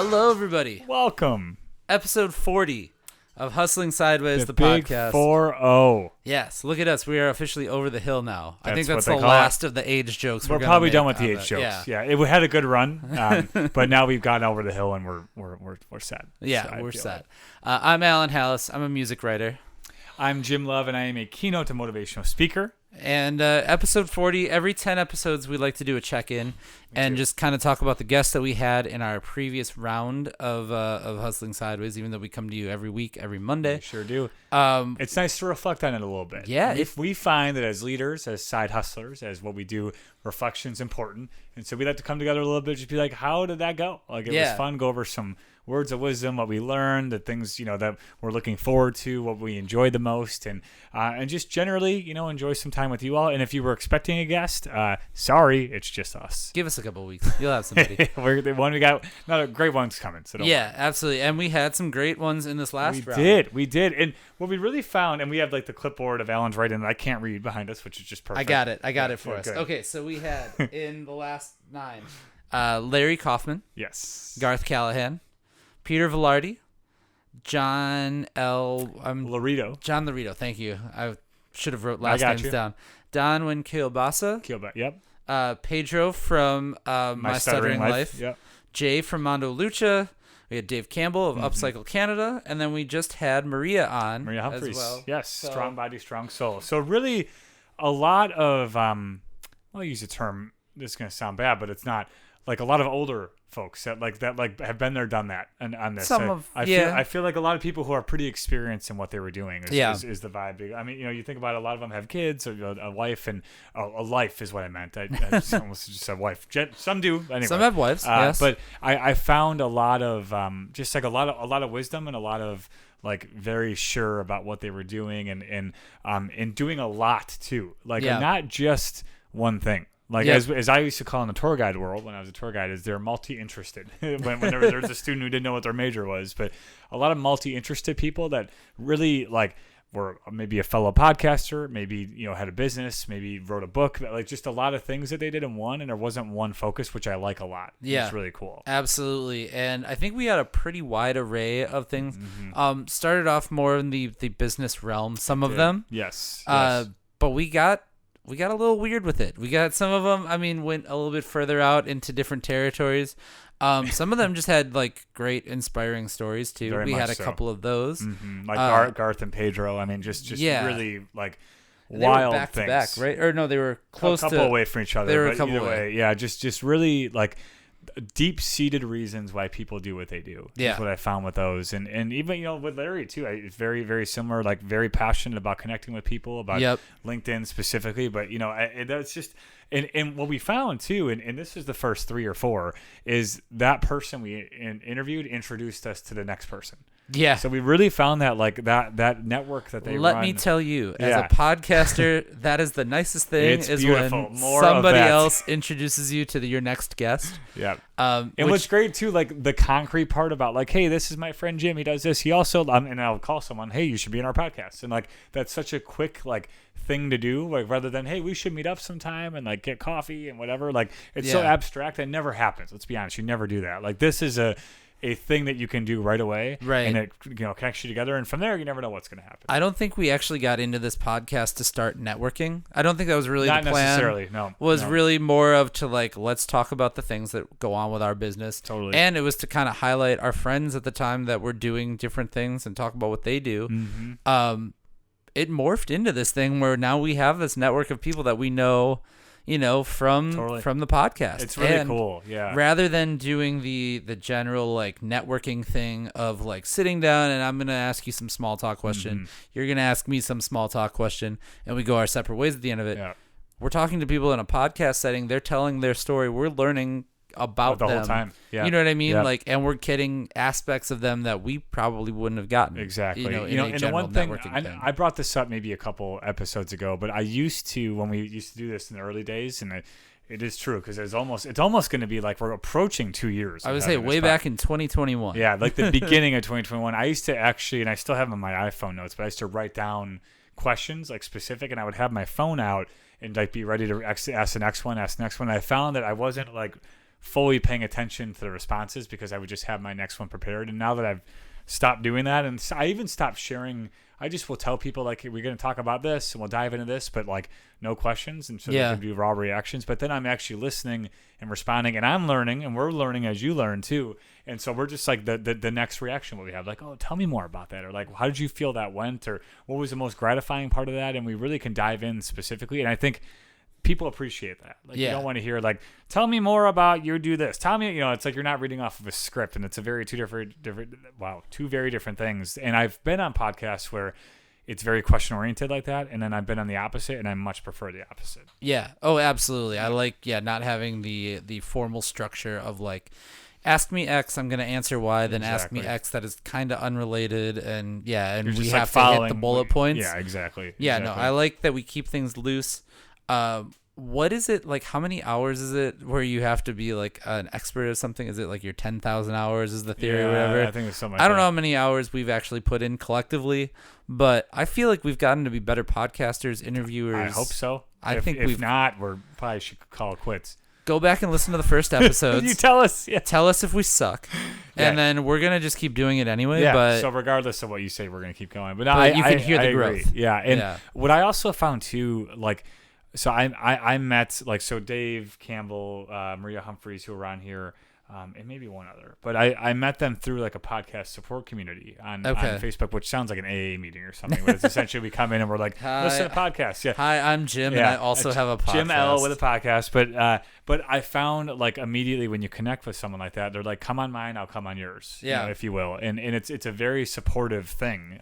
Hello, everybody. Welcome. Episode 40 of Hustling Sideways, the big podcast. 4-0. Yes, look at us. We are officially over the hill now. I think that's what the they call last of the age jokes. We're gonna probably make done with the on age the- jokes. Yeah, Yeah, it had a good run, but now we've gotten over the hill and we're set. yeah, So we're I feel set. I'm Allen Halas. I'm a music writer. I'm Jim Love, and I am a keynote and motivational speaker. And episode 40, every 10 episodes, we like to do a check-in and just kind of talk about the guests that we had in our previous round of Hustling Sideways, even though we come to you every week, every Monday. We sure do. It's nice to reflect on it a little bit. Yeah. If we find that as leaders, as side hustlers, as what we do, reflection's important. And so we like to come together a little bit, just be like, how did that go? Like, it was fun, go over some words of wisdom, what we learned, the things, that we're looking forward to, what we enjoyed the most, and just generally, enjoy some time with you all. And if you were expecting a guest, sorry, it's just us. Give us a couple weeks. You'll have somebody. We're the one we got. No, great one's coming. So don't worry. Absolutely. And we had some great ones in this last round. We did. And what we really found, and we have like the clipboard of Alan's writing that I can't read behind us, which is just perfect. I got it for us. Good. Okay, so we had in the last 9, Larry Kaufman, Yes. Garth Callahan, Peter Velarde, John Laredo. John Laredo, thank you. I should have wrote last names down. Donwin Kielbasa. Yep. Pedro from My Stuttering Life. Yep. Jay from Mondo Lucha. We had Dave Campbell of Upcycle Canada. And then we just had Maria on. Maria Humphreys. As well. Yes. So, strong body, strong soul. So really a lot of, I'll use the term, this is going to sound bad, but it's not, like a lot of older folks that have been there, done that, and on this. I feel like a lot of people who are pretty experienced in what they were doing is the vibe. I mean, you think about it, a lot of them have kids, or a wife, and a life is what I meant. I almost just said wife. Some do. Anyway. Some have wives. Yes. But I found a lot of just like a lot of wisdom and a lot of like very sure about what they were doing and doing a lot too. Like not just one thing. Like as I used to call in the tour guide world when I was a tour guide, is they're multi-interested. when there was a student who didn't know what their major was, but a lot of multi-interested people that really like were maybe a fellow podcaster, maybe had a business, maybe wrote a book, like just a lot of things that they did in one, and there wasn't one focus, which I like a lot. Yeah, it's really cool. Absolutely, and I think we had a pretty wide array of things. Started off more in the business realm, some of them. Yes. But we got a little weird with it. We got some of them, went a little bit further out into different territories. Some of them just had like great inspiring stories too. Very we much had a so. couple of those. Like Garth and Pedro. Just really like they wild were back things. to back, right? Or no, they were close a couple away from each other. They were but a couple either away. way, just really like deep-seated reasons why people do what they do. Yeah. Is what I found with those, and even with Larry too. It's very, very similar. Like very passionate about connecting with people, about LinkedIn specifically. But that's just and what we found too, and this is the first 3 or 4, is that person we interviewed introduced us to the next person. Yeah. So we really found that like that network that they Let run. me tell you, as a podcaster, that is the nicest thing. It's is beautiful. when More somebody of that. else introduces you to your next guest. Yeah. And what's great too, like the concrete part about like, hey, this is my friend Jim. He does this. He also, and I'll call someone, hey, you should be in our podcast. And like that's such a quick like thing to do, like rather than hey, we should meet up sometime and like get coffee and whatever. Like it's so abstract that never happens. Let's be honest, you never do that. Like this is a thing that you can do right away, right? And it connects you together, and from there you never know what's going to happen. I don't think we actually got into this podcast to start networking. I don't think that was really Not the plan. Necessarily, no. Was really more of to like let's talk about the things that go on with our business. Totally. And it was to kind of highlight our friends at the time that were doing different things and talk about what they do. It morphed into this thing where now we have this network of people that we know. From the podcast. It's really cool, yeah. Rather than doing the general like networking thing of like sitting down and I'm gonna ask you some small talk question, you're gonna ask me some small talk question, and we go our separate ways at the end of it. Yeah. We're talking to people in a podcast setting. They're telling their story. We're learning about the them whole time. Yeah. You know what I mean? Yeah. Like, and we're getting aspects of them that we probably wouldn't have gotten. Exactly. In and the one thing I brought this up maybe a couple episodes ago, but I used to, when we used to do this in the early days, and it is true because it's almost going to be like we're approaching 2 years. I would say way back in 2021. Yeah, like the beginning of 2021. I used to actually, and I still have them on my iPhone notes, but I used to write down questions like specific, and I would have my phone out and like be ready to ask the next one. I found that I wasn't like fully paying attention to the responses because I would just have my next one prepared. And now that I've stopped doing that, and I even stopped sharing, I just will tell people like, we're going to talk about this and we'll dive into this, but like no questions. And so they can do raw reactions. But then I'm actually listening and responding, and I'm learning, and we're learning as you learn too. And so we're just like the next reaction what we have, like, oh, tell me more about that, or like, how did you feel that went, or what was the most gratifying part of that? And we really can dive in specifically. And I think people appreciate that. Like, you don't want to hear like, tell me more about you do this. Tell me, it's like you're not reading off of a script, and it's a two very different things. And I've been on podcasts where it's very question oriented like that, and then I've been on the opposite, and I much prefer the opposite. Yeah. Oh, absolutely. I like not having the formal structure of like, ask me X, I'm going to answer Y, then ask me X that is kind of unrelated, and we have to hit the bullet points. Yeah, exactly. Yeah, no, I like that we keep things loose. What is it, like, how many hours is it where you have to be like an expert or something? Is it like your 10,000 hours is the theory or whatever? I think it's so much. I don't know how many hours we've actually put in collectively, but I feel like we've gotten to be better podcasters, interviewers. I hope so. If not, we're probably should call it quits. Go back and listen to the first episodes. You tell us. Yeah. Tell us if we suck. And then we're going to just keep doing it anyway. Yeah, But so regardless of what you say, we're going to keep going. But you can hear the growth. Agree. Yeah. And what I also found too, like, so I met, like, so Dave Campbell, Maria Humphreys, who were on here, and maybe one other. But I met them through like a podcast support community on Facebook, which sounds like an AA meeting or something. But it's essentially we come in and we're like, listen to podcasts. Yeah. Hi, I'm Jim, and I also have a podcast. Jim L with a podcast. But I found, like, immediately when you connect with someone like that, they're like, come on mine, I'll come on yours. Yeah. If you will. And it's a very supportive thing.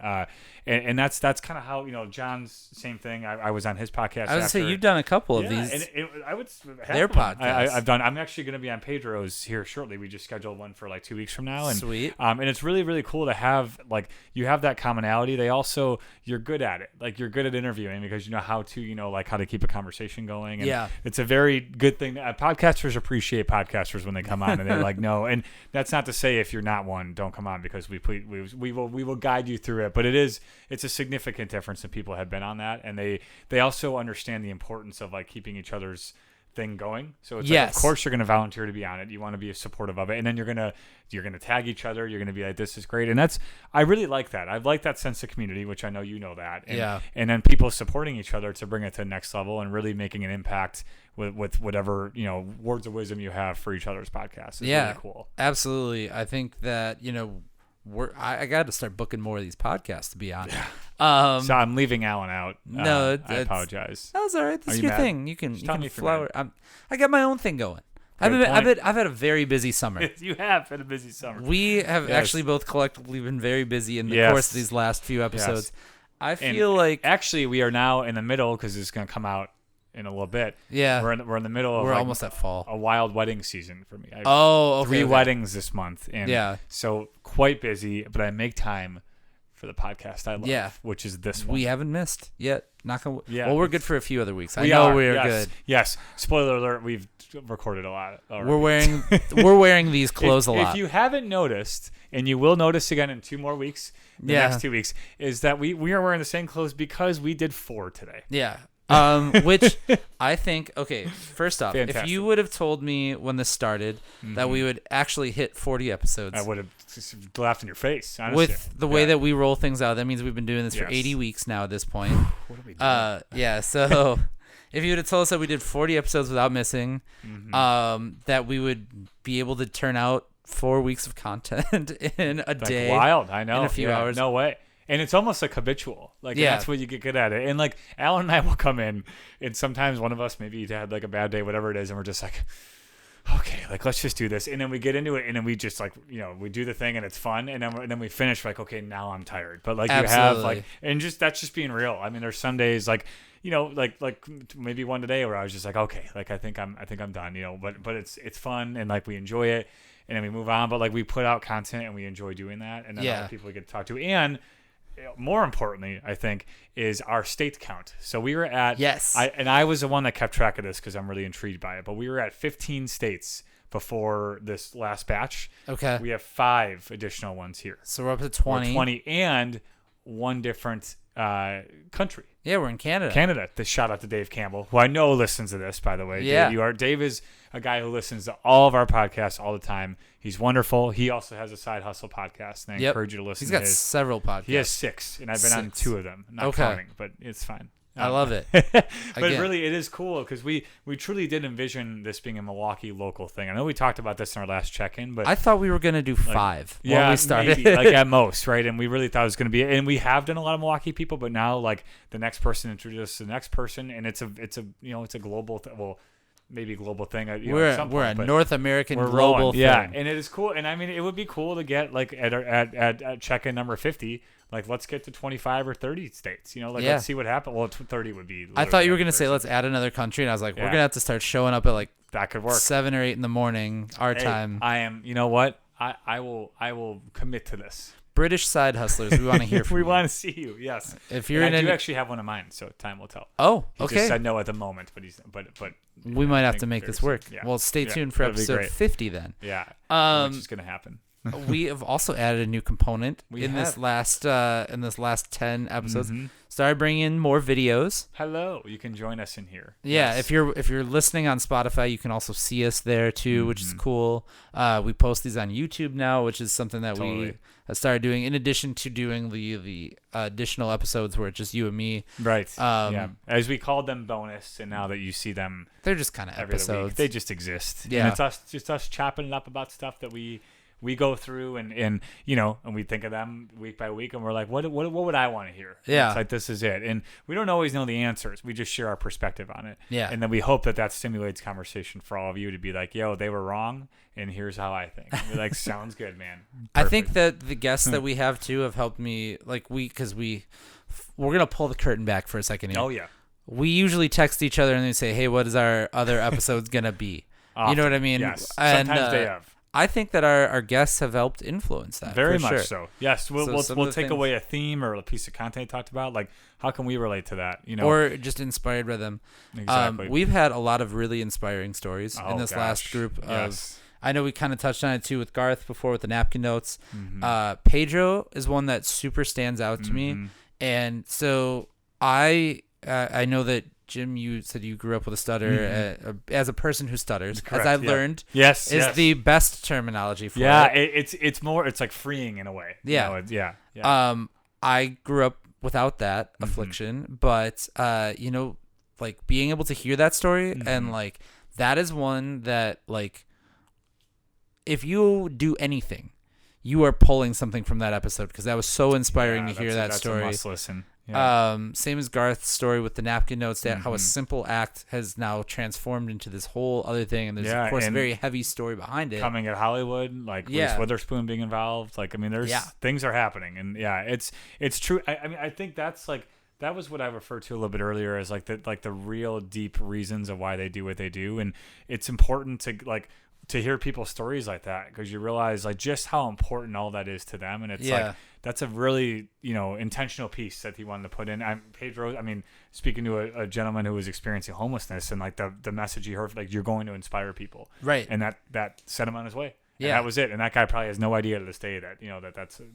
And that's kind of how, John's same thing. I was on his podcast. I was going to say, you've done a couple of these. And I would their podcasts. I've done. I'm actually going to be on Pedro's here shortly. We just scheduled one for like 2 weeks from now. And, Sweet. And it's really, really cool to have, like, you have that commonality. They also, you're good at it. Like, you're good at interviewing because you know how to, like how to keep a conversation going. And it's a very good thing. Podcasters appreciate podcasters when they come on and they're like, no. And that's not to say if you're not one, don't come on, because we will guide you through it. But it's a significant difference that people have been on that, and they also understand the importance of like keeping each other's thing going. So it's like, of course you're going to volunteer to be on it. You want to be supportive of it, and then you're going to tag each other. You're going to be like, this is great. And I really like that. I like that sense of community, which I know you know that. And, and then people supporting each other to bring it to the next level and really making an impact with whatever, words of wisdom you have for each other's podcasts. It's really cool. Absolutely. I think that, I got to start booking more of these podcasts, to be honest. So I'm leaving Alan out. No, I apologize. That's all right. That's your thing. You can flower. I got my own thing going. I've had a very busy summer. You have had a busy summer. We have actually both collectively been very busy in the course of these last few episodes. I feel like actually we are now in the middle, because it's going to come out in a little bit. Yeah, we're in the middle of almost at fall. A wild wedding season for me. Three weddings this month, and so quite busy. But I make time for the podcast I love, which is this one. We haven't missed yet. Well, we're good for a few other weeks. We're good. Yes. Spoiler alert: we've recorded a lot already. We're wearing these clothes a lot. If you haven't noticed, and you will notice again in 2 more weeks, next 2 weeks, is that we are wearing the same clothes because we did 4 today. Yeah. Which I think, first off, fantastic. If you would have told me when this started that we would actually hit 40 episodes, I would have just laughed in your face, honestly. With the way that we roll things out. That means we've been doing this for 80 weeks now at this point. What are we doing? So if you would have told us that we did 40 episodes without missing, that we would be able to turn out 4 weeks of content in a day. Wild, I know. In a few hours. No way. And it's almost like habitual. Like, that's what you get good at it. And like Alan and I will come in, and sometimes one of us maybe had like a bad day, whatever it is, and we're just like, okay, like, let's just do this. And then we get into it, and then we just like, we do the thing, and it's fun. And then we finish like, okay, now I'm tired. But like, Absolutely. You have like, and just, that's just being real. I mean, there's some days like, like maybe one today where I was just like, okay, like I think I'm done, but it's fun, and like we enjoy it, and then we move on. But like, we put out content, and we enjoy doing that. And then other people we get to talk to. And more importantly, I think, is our state count. So we were at I was the one that kept track of this because I'm really intrigued by it. But we were at 15 states before this last batch. Okay. We have 5 additional ones here. So we're up to 20. 20 and 1 different country. Yeah, we're in Canada. Canada. Shout out to Dave Campbell, who I know listens to this, by the way. Yeah. Dave is a guy who listens to all of our podcasts all the time. He's wonderful. He also has a Side Hustle podcast, and I encourage you to listen to his. He's got several podcasts. He has 6, and I've been on 2 of them. Not counting, but it's fine. I love it. But really, it is cool because we truly did envision this being a Milwaukee local thing. I know we talked about this in our last check-in, but I thought we were going to do 5 when we started. Maybe, like at most, right? And we really thought it was going to be, and we have done a lot of Milwaukee people, but now like the next person introduces the next person, and it's a global maybe global thing. We're a North American global thing. Yeah, and it is cool. And I mean, it would be cool to get like at check-in number 50. Like, let's get to 25 or 30 states, let's see what happens. Well, 30 would be. I thought you were going to say, let's add another country. And I was like, we're going to have to start showing up at like that could work 7 or 8 in the morning, our time. I am, you know what? I will commit to this. British side hustlers, we want to hear from you. We want to see you, yes. If you're I do actually have one of mine, so time will tell. Oh, He okay. just said no at the moment, but we might have to make this work. Yeah. Well, stay tuned for episode 50 then. Yeah, which is going to happen. We have also added a new component this last 10 episodes. Mm-hmm. Started bringing in more videos. Hello, you can join us in here. Yeah, yes. If you're listening on Spotify, you can also see us there too, which is cool. We post these on YouTube now, which is something that we started doing in addition to doing the additional episodes where it's just you and me. Right. As we called them bonus, and now that you see them, they're just kind of episodes. They just exist. Yeah, and it's us chopping it up about stuff that we go through and we think of them week by week, and we're like, what would I want to hear? Yeah. It's like, this is it. And we don't always know the answers. We just share our perspective on it. Yeah. And then we hope that stimulates conversation for all of you to be like, yo, they were wrong, and here's how I think. And we're like, sounds good, man. Perfect. I think that the guests that we have too have helped me, like we're going to pull the curtain back for a second here. Oh, yeah. We usually text each other and they say, hey, what is our other episodes going to be? Often. You know what I mean? Yes. And, sometimes they have. I think that our guests have helped influence that. Very for much sure. so. Yes, we'll take away a theme or a piece of content you talked about. Like, how can we relate to that? Or just inspired by them. Exactly. We've had a lot of really inspiring stories in this last group. I know we kind of touched on it too with Garth before with the napkin notes. Mm-hmm. Pedro is one that super stands out to me, and so I know that. Jim, you said you grew up with a stutter as a person who stutters. Correct, as I've learned, is the best terminology for it. Yeah, it's more, it's like freeing in a way. Yeah. Yeah. I grew up without that affliction, but like being able to hear that story and like that is one that like if you do anything, you are pulling something from that episode because that was so inspiring to hear that story. That's a must listen. Yeah. Same as Garth's story with the napkin notes, that how a simple act has now transformed into this whole other thing, and there's of course a very heavy story behind it. Coming at Hollywood, like Reese Witherspoon being involved, like I mean, there's things are happening, and it's true. I mean, I think that's like that was what I referred to a little bit earlier as like the real deep reasons of why they do what they do, and it's important to hear people's stories like that because you realize like just how important all that is to them, and it's like that's a really intentional piece that he wanted to put in. Pedro, I mean, speaking to a gentleman who was experiencing homelessness and like the message he heard, like you're going to inspire people, right? And that set him on his way. Yeah, and that was it. And that guy probably has no idea to this day that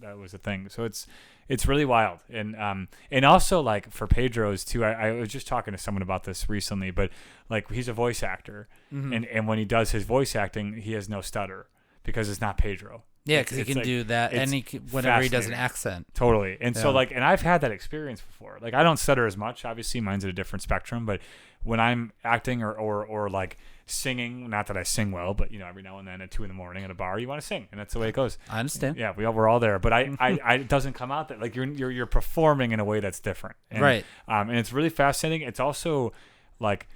that was a thing. So it's really wild. And also like for Pedro's too. I was just talking to someone about this recently, but like he's a voice actor, and when he does his voice acting, he has no stutter because it's not Pedro. Yeah, because he can do that, and whenever he does an accent. Totally. And so like, and I've had that experience before. Like I don't stutter as much. Obviously, mine's at a different spectrum. But when I'm acting or like singing, not that I sing well, but every now and then at 2 a.m. at a bar, you want to sing, and that's the way it goes. I understand. Yeah, we're all there, but I it doesn't come out that like you're performing in a way that's different, and, right? And it's really fascinating. It's also like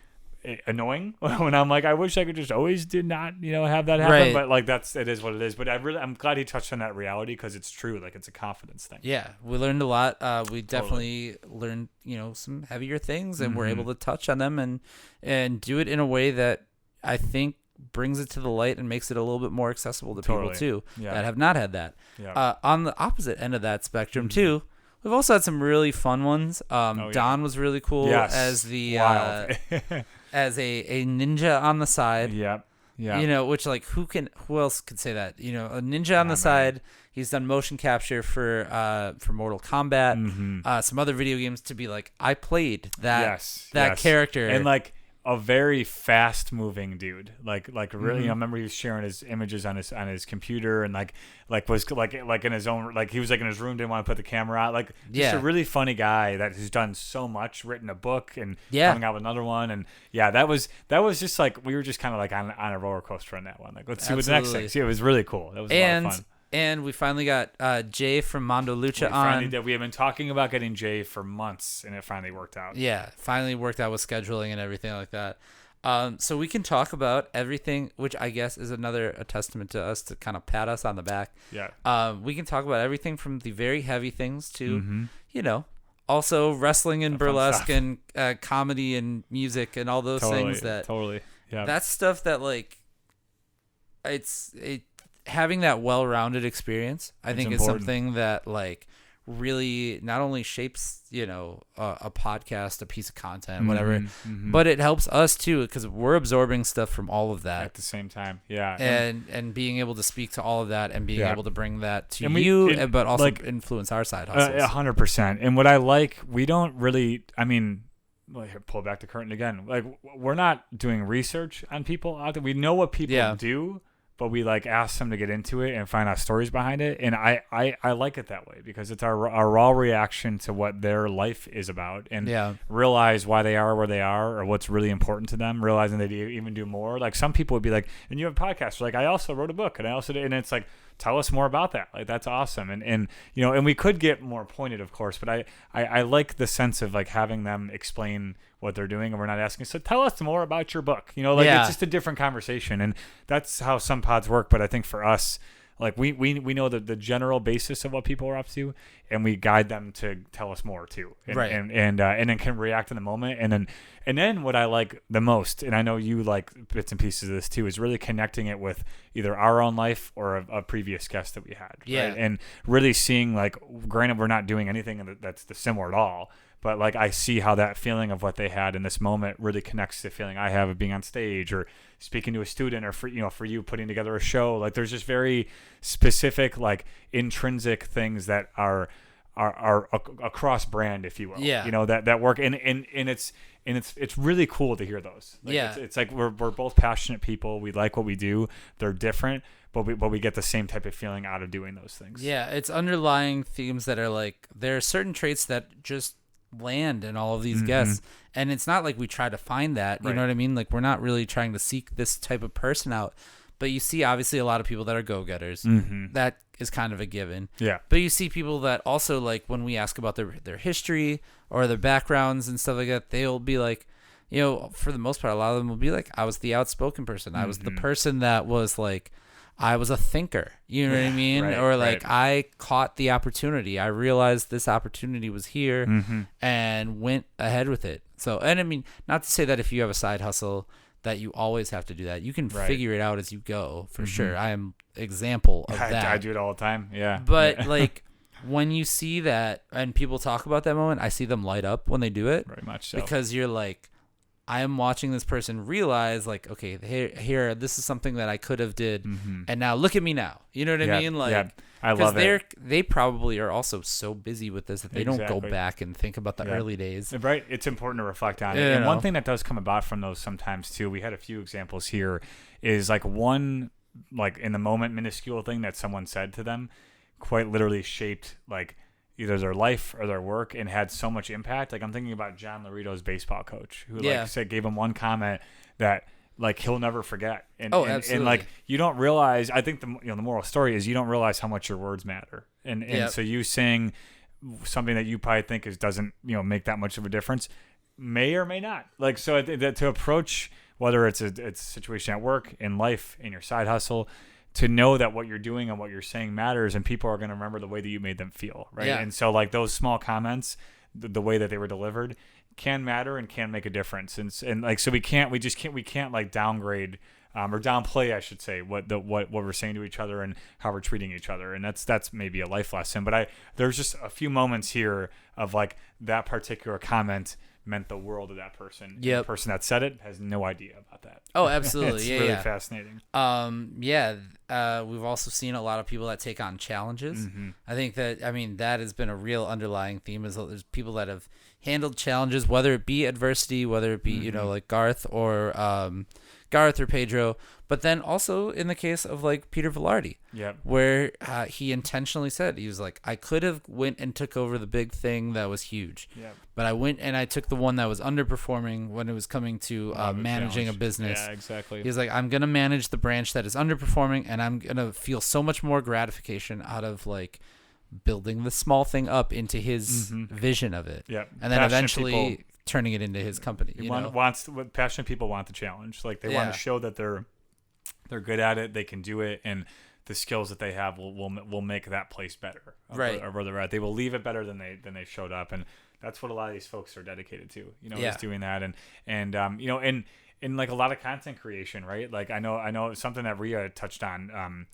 annoying when I'm like, I wish I could just always did not have that happen, right. But like it is what it is. But I'm glad he touched on that reality because it's true. Like it's a confidence thing. Yeah, we learned a lot. We definitely learned some heavier things, and we're able to touch on them and do it in a way that I think brings it to the light and makes it a little bit more accessible to people too that have not had that. Yeah. On the opposite end of that spectrum too, we've also had some really fun ones. Don was really cool as the as a ninja on the side. Yep. Yeah. You know, which like who else could say that? You know, a ninja on the side. He's done motion capture for Mortal Kombat, some other video games, to be like, I played that character. And like a very fast moving dude. Like really, you know, I remember he was sharing his images on his computer, and was in his own, like he was like in his room, didn't want to put the camera out. Like just a really funny guy that has done so much, written a book and coming out with another one. And that was just like, we were just kind of like on a roller coaster on that one. Like, let's see what the next thing. See, it was really cool. That was a lot of fun. And we finally got Jay from Mondo Lucha on. We have been talking about getting Jay for months, and it finally worked out. Yeah, finally worked out with scheduling and everything like that. So we can talk about everything, which I guess is a testament to us to kind of pat us on the back. Yeah. We can talk about everything from the very heavy things to, you know, also wrestling and burlesque and comedy and music and all those things Yeah. That's stuff that like having that well-rounded experience, I think, is something that like really not only shapes, you know, a podcast, a piece of content, whatever, but it helps us too, because we're absorbing stuff from all of that at the same time. Yeah. And being able to speak to all of that and being able to bring that to you, but also like, influence our side hustles. 100%. And what I like, we don't really, I mean, pull back the curtain again. Like, we're not doing research on people out there. We know what people do, but we like ask them to get into it and find out stories behind it. And I like it that way, because it's our raw reaction to what their life is about, and realize why they are where they are, or what's really important to them, realizing they even do more. Like, some people would be like, and you have a podcast, like, I also wrote a book, and I also did, and it's like, tell us more about that. Like, that's awesome. And you know, and we could get more pointed, of course, but I like the sense of like having them explain what they're doing, and we're not asking, so tell us more about your book. You know, like it's just a different conversation, and that's how some pods work. But I think for us, like we know the general basis of what people are up to, and we guide them to tell us more too, and then can react in the moment, and then what I like the most, and I know you like bits and pieces of this too, is really connecting it with either our own life or a previous guest that we had, right? And really seeing, like, granted, we're not doing anything that's similar at all, but like I see how that feeling of what they had in this moment really connects to the feeling I have of being on stage or speaking to a student, or for you putting together a show. Like, there's just very specific, like, intrinsic things that are across brand, if you will. Yeah. You know, that work, and it's really cool to hear those. Like, it's like we're both passionate people. We like what we do. They're different, but we get the same type of feeling out of doing those things. Yeah, it's underlying themes that are like, there are certain traits that just land in all of these guests, and it's not like we try to find that, you know what I mean? Like, we're not really trying to seek this type of person out, but you see obviously a lot of people that are go-getters. That is kind of a given. But you see people that also, like, when we ask about their history or their backgrounds and stuff like that, they'll be like, you know, for the most part, a lot of them will be like, I was the outspoken person. I was the person that was like, I was a thinker, you know what I mean? Or like, I caught the opportunity. I realized this opportunity was here and went ahead with it. So, and I mean, not to say that if you have a side hustle that you always have to do that. You can figure it out as you go, for sure. I am example of that. I do it all the time. Yeah. But like, when you see that and people talk about that moment, I see them light up when they do it. Very much so. Because you're like, I am watching this person realize, like, okay, here, this is something that I could have did, and now look at me now. You know what I mean? Like, I love it. They probably are also so busy with this that they don't go back and think about the early days. Right. It's important to reflect on it. And one thing that does come about from those sometimes too, we had a few examples here, is like one, like, in the moment, minuscule thing that someone said to them quite literally shaped, like, either their life or their work, and had so much impact. Like, I'm thinking about John Laurito's baseball coach, who gave him one comment that, like, he'll never forget. And, absolutely. And like, you don't realize, I think the moral story is, you don't realize how much your words matter. And so you saying something that you probably think doesn't, make that much of a difference, may or may not. Like, so that to approach, whether it's a situation at work, in life, in your side hustle, to know that what you're doing and what you're saying matters, and people are going to remember the way that you made them feel, right? Yeah. And so, like, those small comments, the way that they were delivered, can matter and can make a difference. And like, so we can't like downgrade or downplay, I should say, what we're saying to each other and how we're treating each other. And that's maybe a life lesson. But there's just a few moments here of, like, that particular comment meant the world to that person. Yep. The person that said it has no idea about that. Oh, absolutely. It's yeah, really yeah. fascinating. We've also seen a lot of people that take on challenges. Mm-hmm. I think that, that has been a real underlying theme is there's people that have handled challenges, whether it be adversity, whether it be, like Garth or Pedro, but then also in the case of like Peter Velarde, where he intentionally said, he was like, I could have went and took over the big thing that was huge, but I went and I took the one that was underperforming when it was coming to managing a business. Yeah, exactly. He was like, I'm going to manage the branch that is underperforming, and I'm going to feel so much more gratification out of like building the small thing up into his vision of it. Yeah. And then eventually turning it into his company. Passionate people want the challenge. Like they want to show that they're good at it, they can do it, and the skills that they have will make that place better. Right. Or where they're at. They will leave it better than they showed up, and that's what a lot of these folks are dedicated to. Is doing that, and in like a lot of content creation, right? Like I know something that Rhea touched on.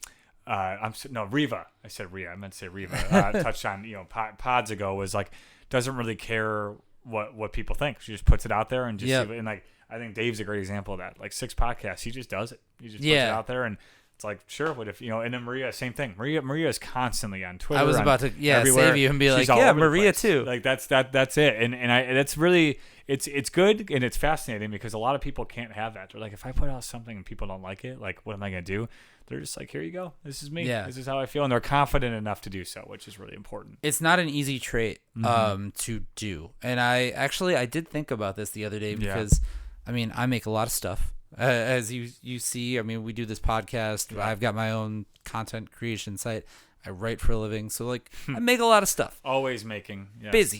Riva. I said Rhea. I meant to say Riva. Touched on pods ago was like doesn't really care what people think. She just puts it out there and just see it, and like I think Dave's a great example of that. Like 6 podcasts, he just does it. He just puts it out there, and it's like sure. What if and then Maria, same thing. Maria is constantly on Twitter. I was about to everywhere. save you and be She's like Maria too. Like that's it. And that's really it's good and it's fascinating because a lot of people can't have that. They're like, if I put out something and people don't like it, like what am I gonna do? They're just like, here you go. This is me. This is how I feel. And they're confident enough to do so, which is really important. It's not an easy trait to do. And I did think about this the other day because, I make a lot of stuff. As you see, we do this podcast. I've got my own content creation site. I write for a living. So, like, I make a lot of stuff. Always making. Yes.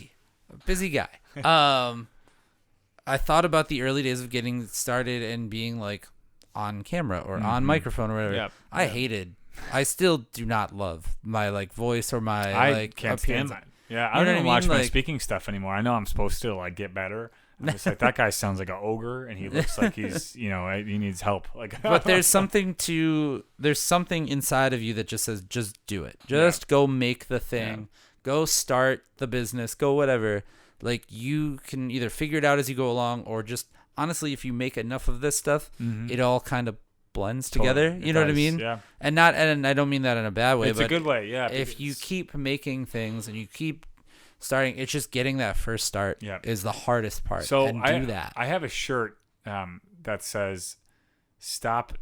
Busy guy. I thought about the early days of getting started and being, like, on camera or on microphone or whatever. I still do not love my like voice or my I can't stand mine. Yeah, I don't even watch my speaking stuff anymore. I know I'm supposed to like get better. I'm just like that guy sounds like an ogre and he looks like he's he needs help. Like but there's something inside of you that just says just do it. Just go make the thing. Go start the business. Go whatever. Like you can either figure it out as you go along or just honestly, if you make enough of this stuff, it all kind of blends together. You know what I mean? Yeah. And I don't mean that in a bad way. It's a good way, yeah. If you keep making things and you keep starting, it's just getting that first start is the hardest part. So do that. I have a shirt that says, "Stop."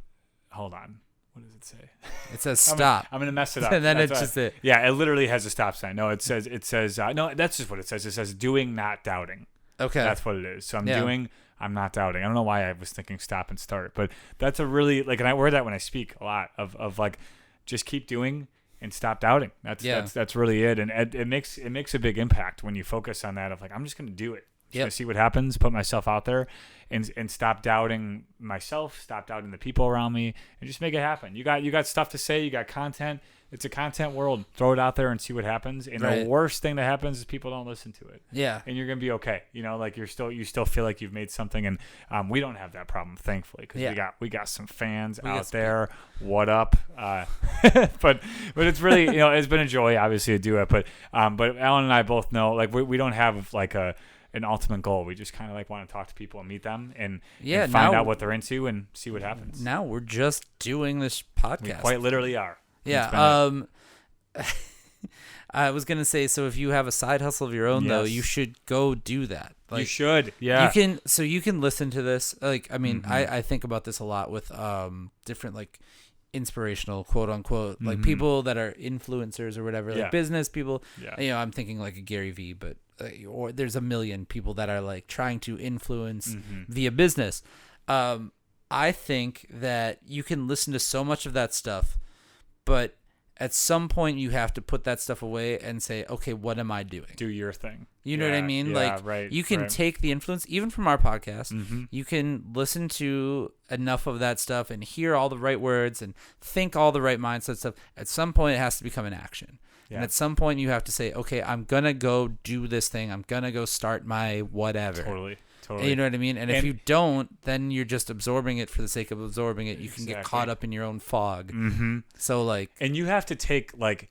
Hold on. What does it say? It says stop. I'm gonna mess it up. And then it's just it. Yeah, it literally has a stop sign. No, it says no. That's just what it says. It says doing, not doubting. Okay. That's what it is. So I'm doing. I'm not doubting. I don't know why I was thinking stop and start, but that's a really like, and I wear that when I speak a lot of like, just keep doing and stop doubting. That's really it. And it makes a big impact when you focus on that of like, I'm just going to do it. Just gonna see what happens, put myself out there and stop doubting myself, stop doubting the people around me and just make it happen. You got stuff to say, you got content. It's a content world. Throw it out there and see what happens. And the worst thing that happens is people don't listen to it. Yeah. And you're going to be okay. Like you still feel like you've made something. And we don't have that problem, thankfully, because we got some fans out there. What up? But it's really, it's been a joy, obviously, to do it. But Alan and I both know, like, we don't have like an ultimate goal. We just kind of like want to talk to people and meet them and find out what they're into and see what happens. Now we're just doing this podcast. We quite literally are. Yeah. I was gonna say, so if you have a side hustle of your own, though, you should go do that. Like, you should. Yeah. You can listen to this. Like, I think about this a lot with different like inspirational quote unquote like people that are influencers or whatever, like business people. Yeah. I'm thinking like a Gary Vee, but or there's a million people that are like trying to influence via business. I think that you can listen to so much of that stuff, but at some point you have to put that stuff away and say, okay, what am I doing? Do your thing. You know what I mean? Yeah, like you can take the influence even from our podcast. You can listen to enough of that stuff and hear all the right words and think all the right mindset stuff. At some point it has to become an action. Yeah. And at some point you have to say, okay, I'm going to go do this thing. I'm going to go start my whatever. Totally. You know what I mean? And if you don't, then you're just absorbing it for the sake of absorbing it. You can get caught up in your own fog. So like, and you have to take like,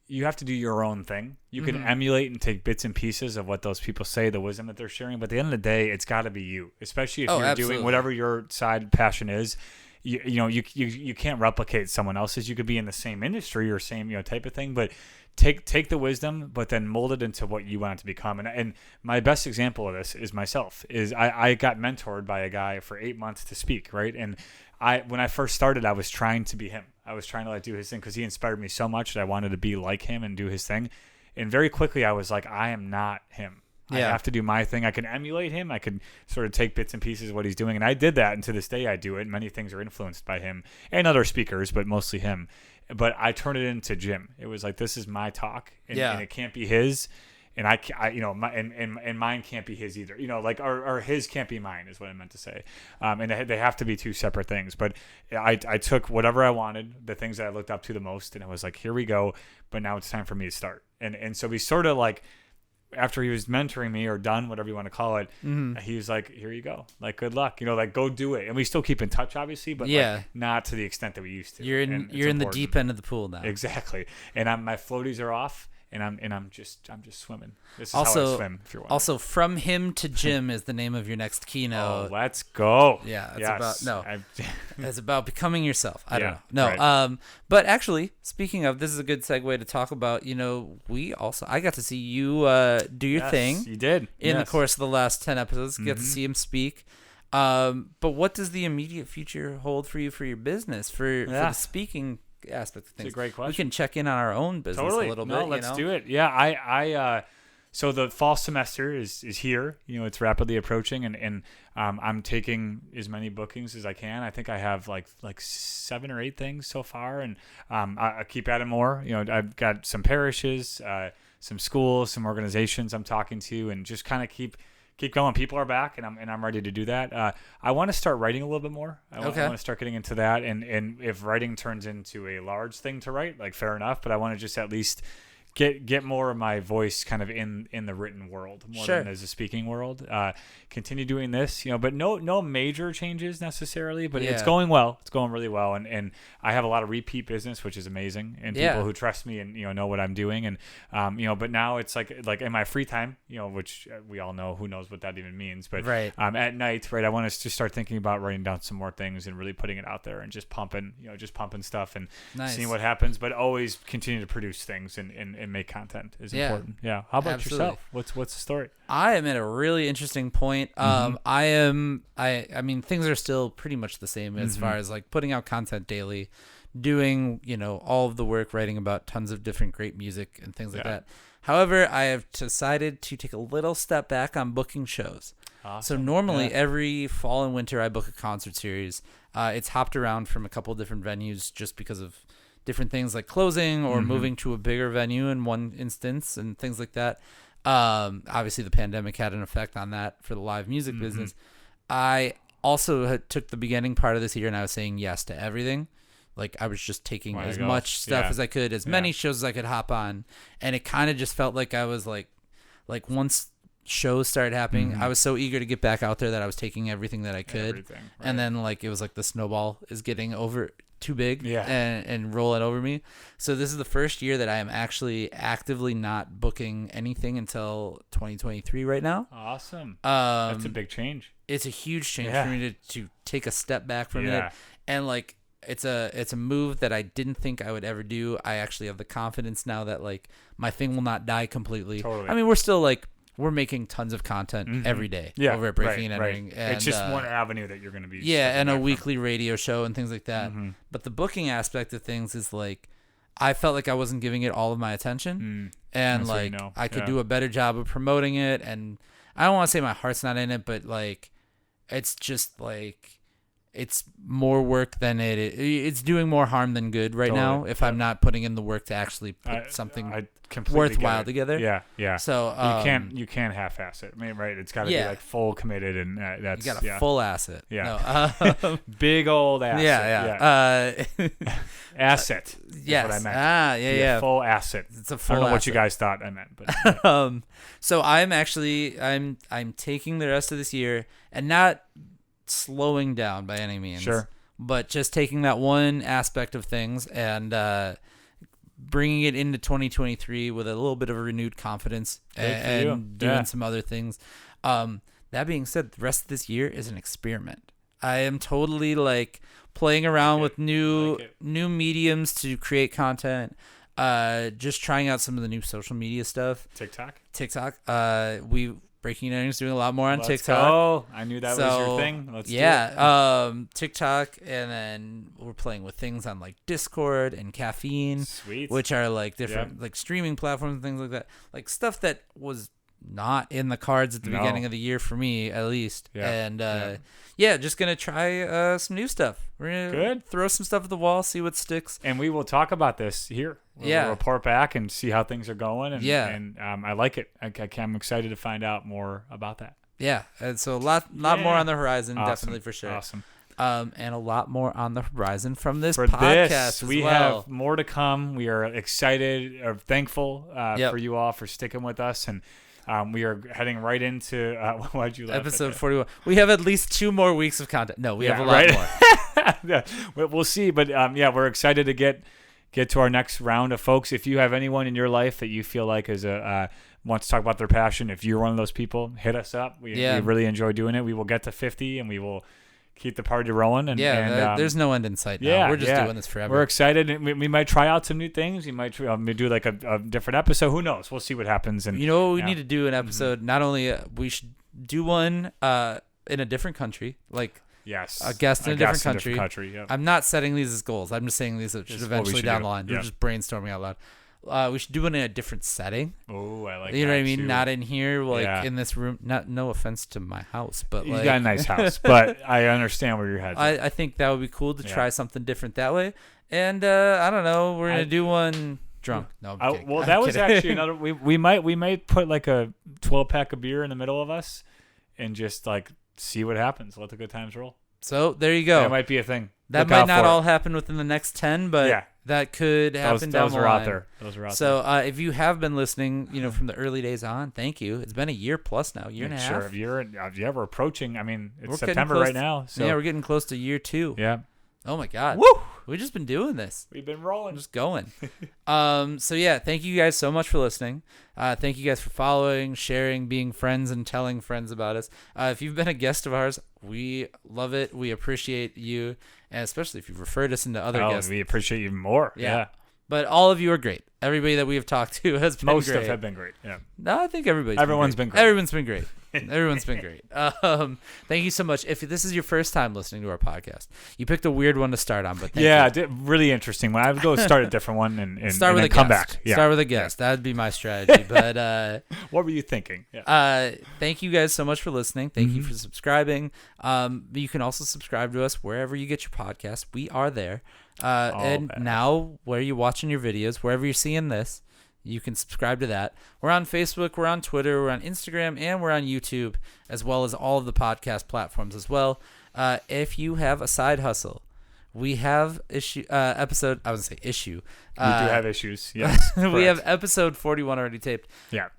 you have to do your own thing. You can emulate and take bits and pieces of what those people say, the wisdom that they're sharing. But at the end of the day, it's got to be you, especially if you're doing whatever your side passion is. You can't replicate someone else's. You could be in the same industry or same type of thing, but take the wisdom, but then mold it into what you want it to become. And my best example of this is myself. I got mentored by a guy for 8 months to speak, right? And when I first started, I was trying to be him. I was trying to do his thing because he inspired me so much that I wanted to be like him and do his thing. And very quickly, I was like, I am not him. I have to do my thing. I can emulate him. I can sort of take bits and pieces of what he's doing. And I did that. And to this day, I do it. Many things are influenced by him and other speakers, but mostly him. But I turned it into Jim. It was like, this is my talk, and it can't be his. And and mine can't be his either. Or his can't be mine is what I meant to say. And they have to be two separate things. But I took whatever I wanted, the things that I looked up to the most, and I was like, here we go. But now it's time for me to start. And so we sort of after he was mentoring me or done, whatever you want to call it, he was like, here you go. Good luck. Go do it. And we still keep in touch, obviously, but not to the extent that we used to. You're in the deep end of the pool now. Exactly. And my floaties are off. And I'm just swimming. This is how I swim. If you're wondering. Also, From Him to Jim is the name of your next keynote. Oh, let's go. Yeah, it's about becoming yourself. I don't know. No, right. But actually, speaking of, this is a good segue to talk about. I got to see you do your thing. You did in the course of the last 10 episodes. Get to see him speak. But what does the immediate future hold for you for your business for the speaking aspect of things? It's a great question. We can check in on our own business a little bit. Let's do it. Yeah, so the fall semester is here. It's rapidly approaching, and I'm taking as many bookings as I can. I think I have like 7 or 8 things so far, and I keep adding more. I've got some parishes, some schools, some organizations I'm talking to, and just kind of keep going. People are back, and I'm ready to do that. I want to start writing a little bit more. I want to start getting into that, and if writing turns into a large thing to write, fair enough. But I want to just at least get more of my voice kind of in the written world more than as a speaking world. Continue doing this, but no major changes necessarily, but it's going well. It's going really well. And I have a lot of repeat business, which is amazing. And people who trust me and, know what I'm doing. And, but now it's like in my free time, which we all know, who knows what that even means, but at night, right. I want to just start thinking about writing down some more things and really putting it out there and just pumping stuff and seeing what happens, but always continue to produce things and make content is important. Yeah. How about yourself? What's the story? I am at a really interesting point. I mean, things are still pretty much the same as far as putting out content daily, doing, all of the work, writing about tons of different great music and things like that. However, I have decided to take a little step back on booking shows. Awesome. So normally every fall and winter I book a concert series. It's hopped around from a couple different venues just because of different things like closing or moving to a bigger venue in one instance and things like that. Obviously the pandemic had an effect on that for the live music business. I also took the beginning part of this year and I was saying yes to everything. I was just taking as much stuff as I could, as many shows as I could hop on. And it kind of just felt like I was like once shows started happening, I was so eager to get back out there that I was taking everything that I could. And then it was like the snowball is getting over too big and rolling over me. So this is the first year that I am actually actively not booking anything until 2023 right now. Awesome. That's a big change. It's a huge change for me to take a step back from it. And it's a move that I didn't think I would ever do. I actually have the confidence now that my thing will not die completely. Totally. I mean, we're still we're making tons of content every day over at Breaking and Entering. And, it's just one avenue that you're going to be. Yeah, and a weekly radio show and things like that. But the booking aspect of things is I felt like I wasn't giving it all of my attention. And I could do a better job of promoting it. And I don't want to say my heart's not in it, but it's just it's more work than it's doing more harm than good right now if I'm not putting in the work to actually put something worthwhile together. Yeah. So you can't half-ass it. I mean, right? It's got to be full committed, and that's you got a full asset. Yeah. No, big old asset. Yeah. Asset. Yes. What I meant. Yeah. Full asset. It's a full. I don't know what you guys thought I meant, but so I'm actually I'm taking the rest of this year and not slowing down by any means. Sure. But just taking that one aspect of things and bringing it into 2023 with a little bit of a renewed confidence and doing some other things. That being said, the rest of this year is an experiment. I am totally like playing around with new mediums to create content. Just trying out some of the new social media stuff. TikTok. We Breaking News doing a lot more on TikTok. Oh, I knew that was your thing. Let's do it. TikTok, and then we're playing with things on like Discord and Caffeine, which are like different like streaming platforms and things like that. Like stuff that was not in the cards at the beginning of the year for me, at least. Just gonna try some new stuff. We're gonna throw some stuff at the wall, see what sticks, and we will talk about this here. We'll report back and see how things are going. And I like it. I'm excited to find out more about that. Yeah, and so a lot more on the horizon, definitely for sure. Awesome. And a lot more on the horizon from this podcast. We have more to come. We are excited, or thankful for you all for sticking with us, and we are heading right into why'd you laugh episode 41. We have at least 2 more weeks of content. No, we have a lot more. We'll see, but we're excited to get to our next round of folks. If you have anyone in your life that you feel like is wants to talk about their passion, if you're one of those people, hit us up. We really enjoy doing it. We will get to 50 and we will keep the party rolling. And there's no end in sight now. We're just doing this forever. We're excited. And we might try out some new things. We might do like a different episode. Who knows? We'll see what happens. And you know what we need to do an episode? Not only we should do one in a different country, like a guest in a different country. I'm not setting these as goals. I'm just saying these should eventually down the line. We're just brainstorming out loud. We should do it in a different setting. Oh, I like that. You know what I mean? Too. Not in here, like in this room. No offense to my house, but you got a nice house. But I understand where your head's at. I think that would be cool to try something different that way. And I don't know. We're gonna do one drunk. No, that was actually another. We might put like a 12-pack of beer in the middle of us, and just like see what happens. Let the good times roll. So there you go. That might be a thing. That might not all happen within the next 10, but that could happen down the line. Those are out there. So if you have been listening, from the early days on, thank you. It's been a year plus now, year and a half. Sure, we're approaching. I mean, it's September right now. So. Yeah, we're getting close to year 2. Yeah. Oh my God. Woo! We've just been doing this. We've been rolling. Just going. Thank you guys so much for listening. Thank you guys for following, sharing, being friends, and telling friends about us. If you've been a guest of ours, we love it. We appreciate you, and especially if you've referred us into other guests. We appreciate you more. Yeah. But all of you are great. Everybody that we have talked to has been great. Most of have been great. Yeah. No, I think everyone's been great. Everyone's been great. Everyone's been great. Thank you so much. If this is your first time listening to our podcast, you picked a weird one to start on, but thank you. Really interesting one. I would go start a different one and start with and a come guest. back. Yeah. Start with a guest. That'd be my strategy. But what were you thinking? Yeah. Thank you guys so much for listening. Thank you for subscribing. You can also subscribe to us wherever you get your podcast. We are there. Now, where you're watching your videos, wherever you're seeing this, you can subscribe to that. We're on Facebook, we're on Twitter, we're on Instagram, and we're on YouTube, as well as all of the podcast platforms as well. If you have a side hustle, we have episode. I would say issue. We do have issues. Yes, we have episode 41 already taped. Yeah,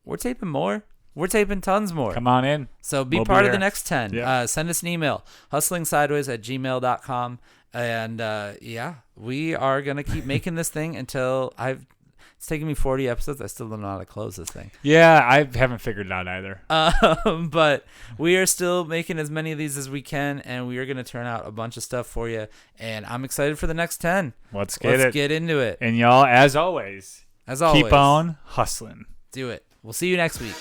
we're taping more. We're taping tons more. Come on in. So be part of the next 10. Yeah. Send us an email, hustlingsideways@gmail.com. And we are going to keep making this thing until it's taken me 40 episodes. I still don't know how to close this thing. Yeah, I haven't figured it out either. But we are still making as many of these as we can, and we are going to turn out a bunch of stuff for you. And I'm excited for the next 10. Let's get into it. And y'all, as always, keep on hustling. Do it. We'll see you next week.